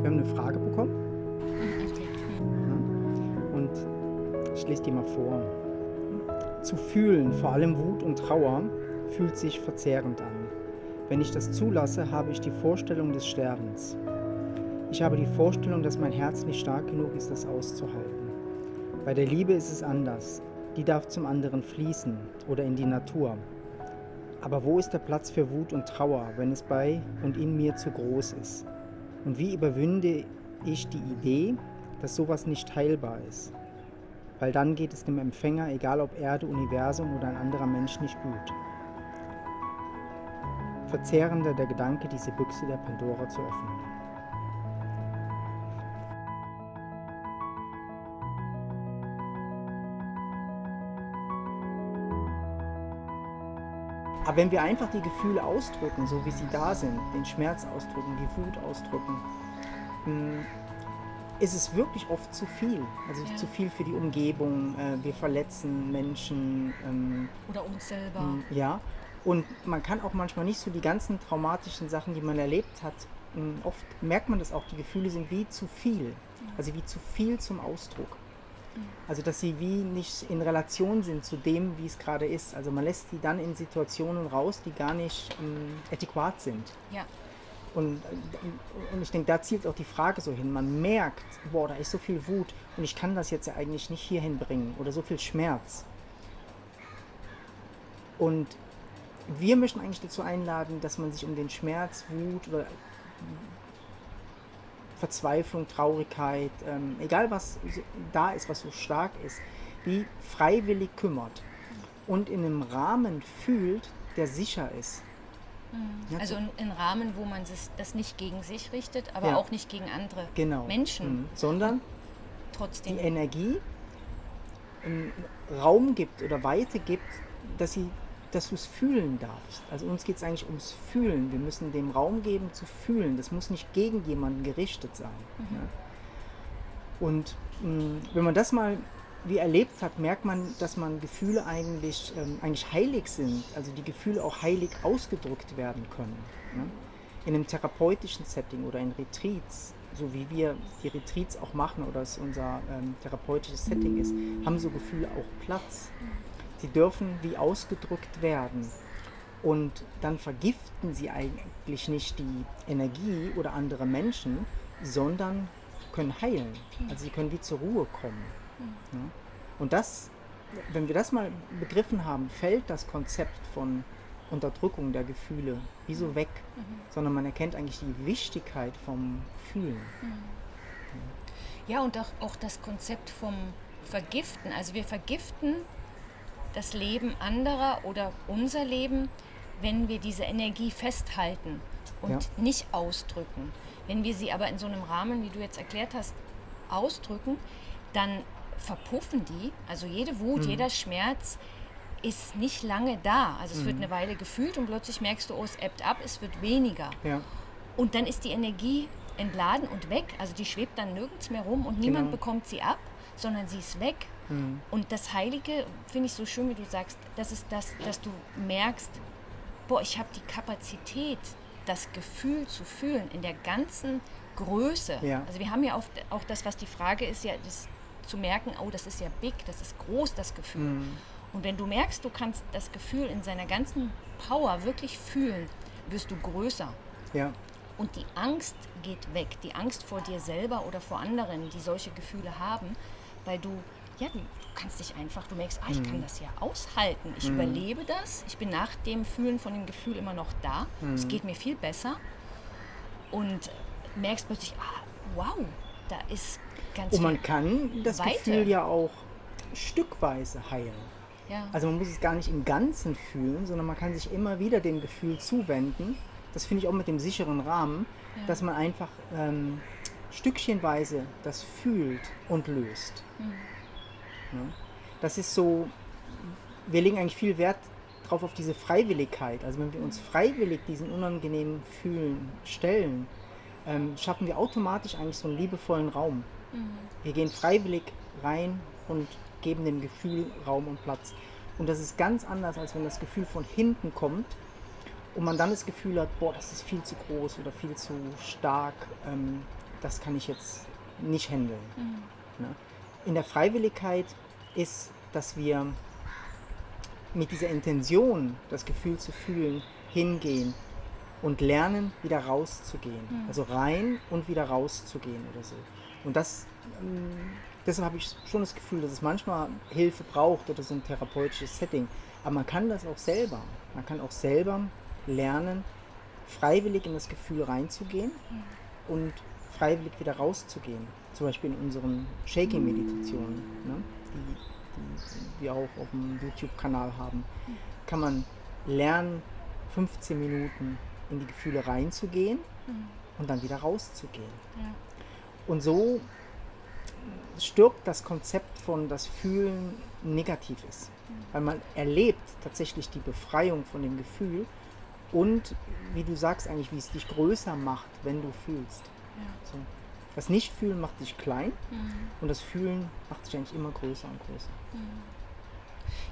Wir haben eine Frage bekommen Okay. und ich lese die mal vor. Zu fühlen, vor allem Wut und Trauer, fühlt sich verzehrend an. Wenn ich das zulasse, habe ich die Vorstellung des Sterbens. Ich habe die Vorstellung, dass mein Herz nicht stark genug ist, das auszuhalten. Bei der Liebe ist es anders. Die darf zum anderen fließen oder in die Natur. Aber wo ist der Platz für Wut und Trauer, wenn es bei und in mir zu groß ist? Und wie überwinde ich die Idee, dass sowas nicht heilbar ist? Weil dann geht es dem Empfänger, egal ob Erde, Universum oder ein anderer Mensch, nicht gut. Verzehrender der Gedanke, diese Büchse der Pandora zu öffnen. Aber wenn wir einfach die Gefühle ausdrücken, so wie sie da sind, den Schmerz ausdrücken, die Wut ausdrücken, ist es wirklich oft zu viel. Also Ja. zu viel für die Umgebung. Wir verletzen Menschen. Oder uns selber. Ja. Und man kann auch manchmal nicht so die ganzen traumatischen Sachen, die man erlebt hat, oft merkt man das auch, die Gefühle sind wie zu viel. Also wie zu viel zum Ausdruck. Also dass sie wie nicht in Relation sind zu dem, wie es gerade ist. Also man lässt sie dann in Situationen raus, die gar nicht adäquat sind. Ja. Und ich denke, da zielt auch die Frage so hin. Man merkt, boah, da ist so viel Wut und ich kann das jetzt ja eigentlich nicht hierhin bringen oder so viel Schmerz. Und wir möchten eigentlich dazu einladen, dass man sich um den Schmerz, Wut oder Verzweiflung, Traurigkeit, egal was da ist, was so stark ist, wie freiwillig kümmert und in einem Rahmen fühlt, der sicher ist. Ja, Also ein Rahmen, wo man das nicht gegen sich richtet, aber Ja. auch nicht gegen andere Genau. Menschen. Sondern Trotzdem. die Energie Raum gibt oder Weite gibt, dass du es fühlen darfst. Also uns geht es eigentlich ums Fühlen. Wir müssen dem Raum geben zu fühlen. Das muss nicht gegen jemanden gerichtet sein. Ja. Und wenn man das mal wie erlebt hat, merkt man, dass man Gefühle eigentlich heilig sind. Also die Gefühle auch heilig ausgedrückt werden können. Ja. In einem therapeutischen Setting oder in Retreats, so wie wir die Retreats auch machen oder es unser therapeutisches Setting ist, haben so Gefühle auch Platz. Sie dürfen wie ausgedrückt werden und dann vergiften sie eigentlich nicht die Energie oder andere Menschen, sondern können heilen. Also sie können wie zur Ruhe kommen. Ja? Und das, wenn wir das mal begriffen haben, fällt das Konzept von Unterdrückung der Gefühle wie so weg, sondern man erkennt eigentlich die Wichtigkeit vom Fühlen. Ja, und auch das Konzept vom Vergiften. Also wir vergiften das Leben anderer oder unser Leben, wenn wir diese Energie festhalten und Ja. nicht ausdrücken. Wenn wir sie aber in so einem Rahmen, wie du jetzt erklärt hast, ausdrücken, dann verpuffen die. Also jede Wut, jeder Schmerz ist nicht lange da. Also es wird eine Weile gefühlt und plötzlich merkst du, oh, es ebbt ab, es wird weniger. Ja. Und dann ist die Energie entladen und weg. Also die schwebt dann nirgends mehr rum und niemand Genau. bekommt sie ab, sondern sie ist weg. Und das Heilige, finde ich so schön, wie du sagst, das ist das, dass du merkst, boah, ich habe die Kapazität, das Gefühl zu fühlen in der ganzen Größe. Ja. Also wir haben ja auch das, was die Frage ist, ja, das zu merken, oh, das ist ja big, das ist groß, das Gefühl. Und wenn du merkst, du kannst das Gefühl in seiner ganzen Power wirklich fühlen, wirst du größer. Ja. Und die Angst geht weg, die Angst vor dir selber oder vor anderen, die solche Gefühle haben, weil du kannst dich einfach, du merkst, ich kann das ja aushalten, ich überlebe das, ich bin nach dem Fühlen von dem Gefühl immer noch da, es geht mir viel besser und merkst plötzlich, wow, da ist ganz Und man viel kann das Weite. Gefühl ja auch stückweise heilen. Ja. Also man muss es gar nicht im Ganzen fühlen, sondern man kann sich immer wieder dem Gefühl zuwenden. Das finde ich auch mit dem sicheren Rahmen, dass man einfach stückchenweise das fühlt und löst. Ja. Das ist so, wir legen eigentlich viel Wert drauf auf diese Freiwilligkeit. Also wenn wir uns freiwillig diesen unangenehmen Fühlen stellen, schaffen wir automatisch eigentlich so einen liebevollen Raum. Wir gehen freiwillig rein und geben dem Gefühl Raum und Platz. Und das ist ganz anders, als wenn das Gefühl von hinten kommt und man dann das Gefühl hat, boah, das ist viel zu groß oder viel zu stark. das kann ich jetzt nicht handeln. Ne? In der Freiwilligkeit ist, dass wir mit dieser Intention, das Gefühl zu fühlen, hingehen und lernen, wieder rauszugehen. Also rein und wieder rauszugehen oder so. Und deshalb habe ich schon das Gefühl, dass es manchmal Hilfe braucht oder so ein therapeutisches Setting. Aber man kann das auch selber. Man kann auch selber lernen, freiwillig in das Gefühl reinzugehen und freiwillig wieder rauszugehen. Zum Beispiel in unseren Shaking-Meditationen, ne? die wir auch auf dem YouTube-Kanal haben, kann man lernen, 15 Minuten in die Gefühle reinzugehen und dann wieder rauszugehen. Ja. Und so stirbt das Konzept von, dass Fühlen negativ ist. Weil man erlebt tatsächlich die Befreiung von dem Gefühl und, wie du sagst eigentlich, wie es dich größer macht, wenn du fühlst. Ja. So. Das Nicht-Fühlen macht dich klein und das Fühlen macht dich eigentlich immer größer und größer.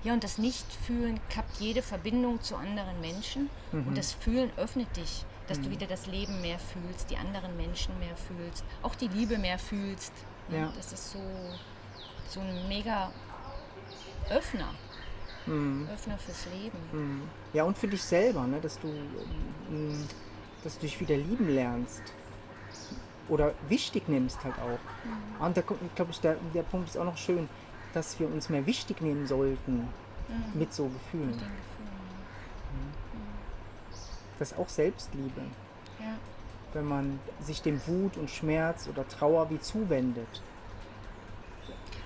Ja, und das Nichtfühlen kappt jede Verbindung zu anderen Menschen und das Fühlen öffnet dich, dass du wieder das Leben mehr fühlst, die anderen Menschen mehr fühlst, auch die Liebe mehr fühlst. Ja. Das ist so ein mega Öffner. Öffner fürs Leben. Ja, und für dich selber, ne? Dass du dich wieder lieben lernst oder wichtig nimmst halt auch. Und da kommt, glaube ich, der Punkt ist auch noch schön, dass wir uns mehr wichtig nehmen sollten mit so Gefühlen. Mit den Gefühlen. Das ist auch Selbstliebe, Ja. wenn man sich dem Wut und Schmerz oder Trauer wie zuwendet.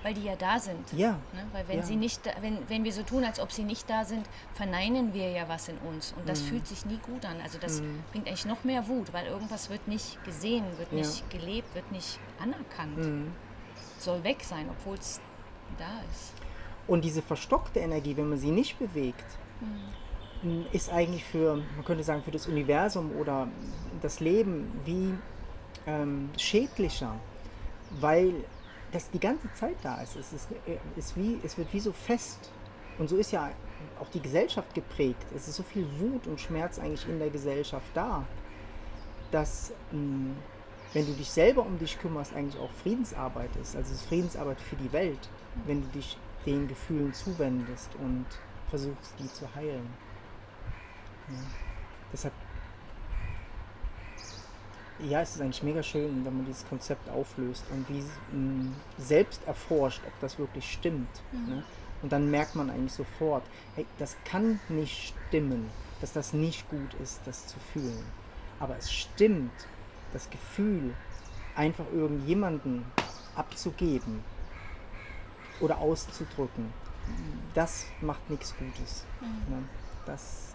Weil die ja da sind. Ja. Ne? Weil wenn Ja. sie nicht, wenn wir so tun, als ob sie nicht da sind, verneinen wir ja was in uns. Und das fühlt sich nie gut an. Also das bringt eigentlich noch mehr Wut, weil irgendwas wird nicht gesehen, wird nicht gelebt, wird nicht anerkannt. Soll weg sein, obwohl es da ist. Und diese verstockte Energie, wenn man sie nicht bewegt, ist eigentlich man könnte sagen, für das Universum oder das Leben wie schädlicher, weil das die ganze Zeit da ist. Es wird wie so fest. Und so ist ja auch die Gesellschaft geprägt. Es ist so viel Wut und Schmerz eigentlich in der Gesellschaft da, dass wenn du dich selber um dich kümmerst, eigentlich auch Friedensarbeit ist. Also es ist Friedensarbeit für die Welt, wenn du dich den Gefühlen zuwendest und versuchst, die zu heilen. Ja. Deshalb, ja, es ist eigentlich mega schön, wenn man dieses Konzept auflöst und wie selbst erforscht, ob das wirklich stimmt. Ne? Und dann merkt man eigentlich sofort, hey, das kann nicht stimmen, dass das nicht gut ist, das zu fühlen. Aber es stimmt, das Gefühl, einfach irgendjemanden abzugeben oder auszudrücken, das macht nichts Gutes. Ne? Das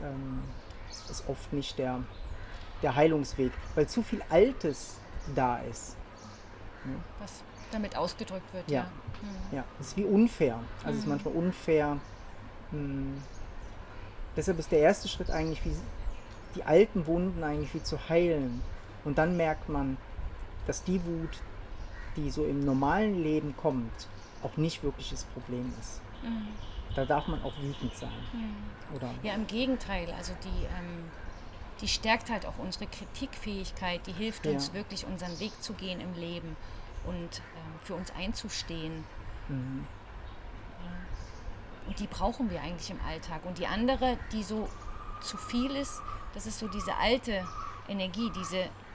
ist oft nicht der Heilungsweg, weil zu viel Altes da ist. Was damit ausgedrückt wird, Ja. Ja, es ist wie unfair. Also es ist manchmal unfair. Deshalb ist der erste Schritt eigentlich, wie die alten Wunden eigentlich wie zu heilen. Und dann merkt man, dass die Wut, die so im normalen Leben kommt, auch nicht wirklich das Problem ist. Da darf man auch wütend sein. Oder? Ja, im Gegenteil. Also die stärkt halt auch unsere Kritikfähigkeit. Die hilft uns wirklich, unseren Weg zu gehen im Leben und für uns einzustehen. Ja. Und die brauchen wir eigentlich im Alltag. Und die andere, die so zu viel ist, das ist so diese alte Energie,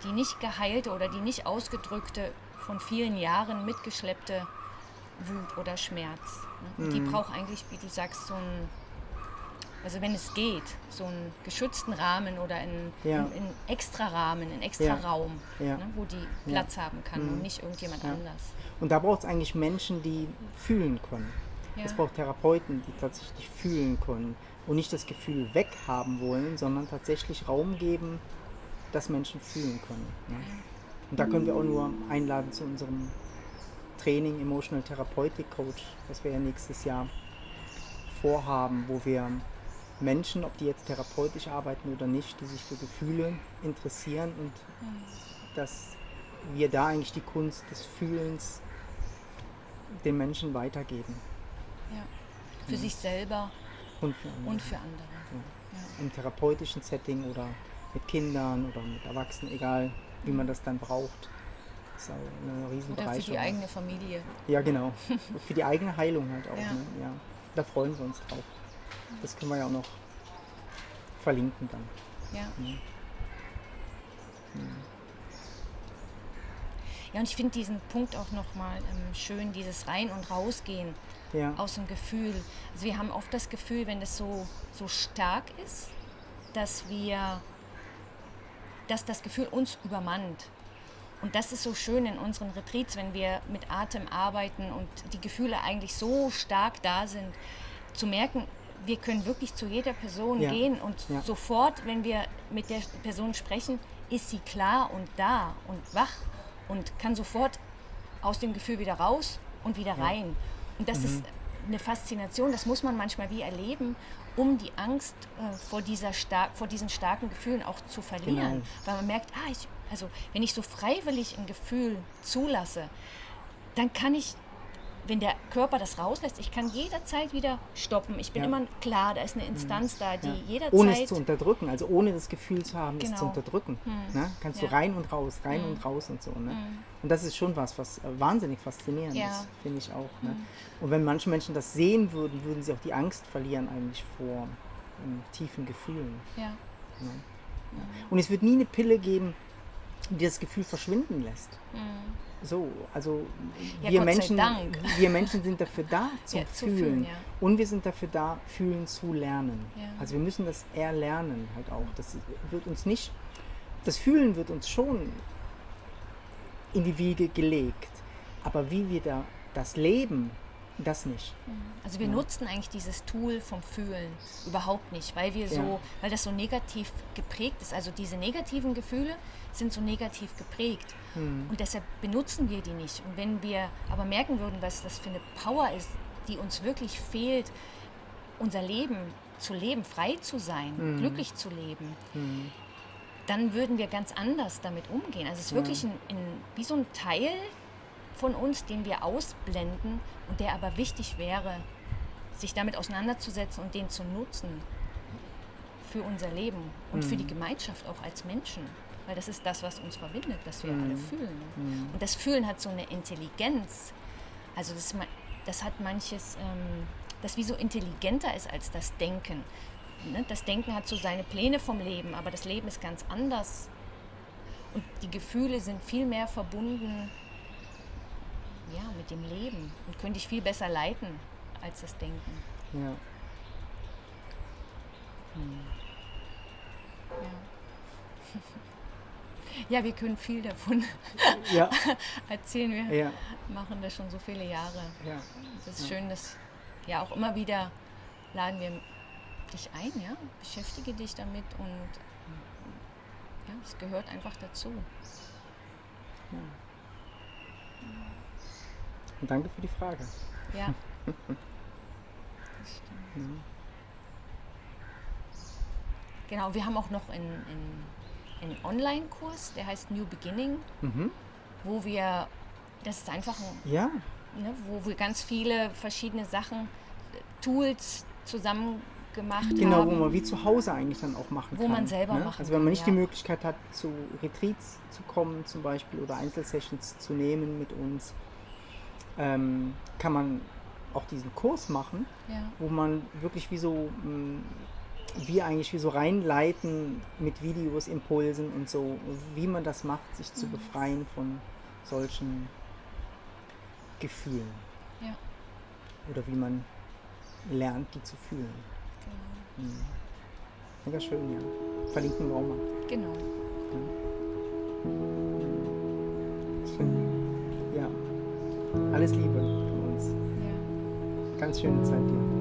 die nicht geheilte oder die nicht ausgedrückte, von vielen Jahren mitgeschleppte Wut oder Schmerz. Ne? Die braucht eigentlich, wie du sagst, also wenn es geht, so einen geschützten Rahmen oder einen extra Rahmen, einen extra Raum, ne, wo die Platz haben kann und nicht irgendjemand anders. Und da braucht es eigentlich Menschen, die fühlen können. Es braucht Therapeuten, die tatsächlich fühlen können und nicht das Gefühl weghaben wollen, sondern tatsächlich Raum geben, dass Menschen fühlen können. Ne? Und da können wir auch nur einladen zu unserem Training Emotional Therapeutic Coach, das wir ja nächstes Jahr vorhaben, wo wir Menschen, ob die jetzt therapeutisch arbeiten oder nicht, die sich für Gefühle interessieren und dass wir da eigentlich die Kunst des Fühlens den Menschen weitergeben. Ja. Für sich selber und für andere. Ja. Im therapeutischen Setting oder mit Kindern oder mit Erwachsenen, egal wie man das dann braucht. ist auch eine riesen Oder für Bereicherung. die eigene Familie. Ja, genau. Für die eigene Heilung halt auch. Ja. Ne? Ja. Da freuen wir uns drauf. Das können wir ja auch noch verlinken dann. Ja. Mhm. Ja, und ich finde diesen Punkt auch nochmal schön, dieses Rein- und Rausgehen Ja. aus dem Gefühl. Also wir haben oft das Gefühl, wenn das so stark ist, dass das Gefühl uns übermannt. Und das ist so schön in unseren Retreats, wenn wir mit Atem arbeiten und die Gefühle eigentlich so stark da sind, zu merken, wir können wirklich zu jeder Person Ja. gehen und Ja. sofort, wenn wir mit der Person sprechen, ist sie klar und da und wach und kann sofort aus dem Gefühl wieder raus und wieder rein. Und das ist eine Faszination, das muss man manchmal wie erleben, um die Angst vor diesen starken Gefühlen auch zu verlieren. Genau. Weil man merkt, also wenn ich so freiwillig ein Gefühl zulasse, dann kann ich, wenn der Körper das rauslässt, ich kann jederzeit wieder stoppen. Ich bin Ja. immer klar, da ist eine Instanz da, die Ja. jederzeit... Ohne es zu unterdrücken, also ohne das Gefühl zu haben, es Genau. zu unterdrücken. Ne? Kannst du Ja. rein und raus und so. Ne? Und das ist schon was wahnsinnig faszinierend Ja. ist, finde ich auch. Ne? Und wenn manche Menschen das sehen würden, würden sie auch die Angst verlieren eigentlich vor tiefen Gefühlen. Ja. Und es wird nie eine Pille geben, die das Gefühl verschwinden lässt. So, also Ja, wir, Gott sei Menschen, Dank. wir Menschen sind dafür da, zum Ja, zu Fühlen. fühlen, ja. Und wir sind dafür da, fühlen zu lernen. Ja. Also wir müssen das erlernen halt auch. Das wird uns nicht, das Fühlen wird uns schon in die Wiege gelegt. Aber wie wir das leben, das nicht. Also wir nutzen eigentlich dieses Tool vom Fühlen überhaupt nicht, weil weil das so negativ geprägt ist. Also diese negativen Gefühle sind so negativ geprägt und deshalb benutzen wir die nicht. Und wenn wir aber merken würden, was das für eine Power ist, die uns wirklich fehlt, unser Leben zu leben, frei zu sein, glücklich zu leben, dann würden wir ganz anders damit umgehen. Also es ist wirklich wie so ein Teil von uns, den wir ausblenden und der aber wichtig wäre, sich damit auseinanderzusetzen und den zu nutzen für unser Leben und für die Gemeinschaft auch als Menschen. Weil das ist das, was uns verbindet, dass wir alle fühlen. Und das Fühlen hat so eine Intelligenz. Also das hat manches, das wie so intelligenter ist als das Denken. Ne? Das Denken hat so seine Pläne vom Leben, aber das Leben ist ganz anders. Und die Gefühle sind viel mehr verbunden mit dem Leben und können dich viel besser leiten als das Denken. Ja. Ja, wir können viel davon Ja. erzählen. Wir Ja. machen das schon so viele Jahre. Ja. Das ist schön, dass auch immer wieder laden wir dich ein, beschäftige dich damit und es gehört einfach dazu. Und danke für die Frage. Ja. Das stimmt. Genau, wir haben auch noch einen Online-Kurs, der heißt New Beginning, wo das ist einfach wo wir ganz viele verschiedene Sachen, Tools zusammen gemacht Genau, haben. wo man wie zu Hause eigentlich dann auch machen kann. Wo man selber machen Also wenn man kann, nicht die Möglichkeit hat, zu Retreats zu kommen zum Beispiel oder Einzelsessions zu nehmen mit uns, kann man auch diesen Kurs machen, wo man wirklich wie so reinleiten mit Videos, Impulsen und so, wie man das macht, sich zu befreien von solchen Gefühlen. Ja. Oder wie man lernt, die zu fühlen. Genau. Mega schön, ja. Verlinken wir auch mal. Genau. Schön. Ja. Alles Liebe von uns. Ja. Ganz schöne Zeit dir.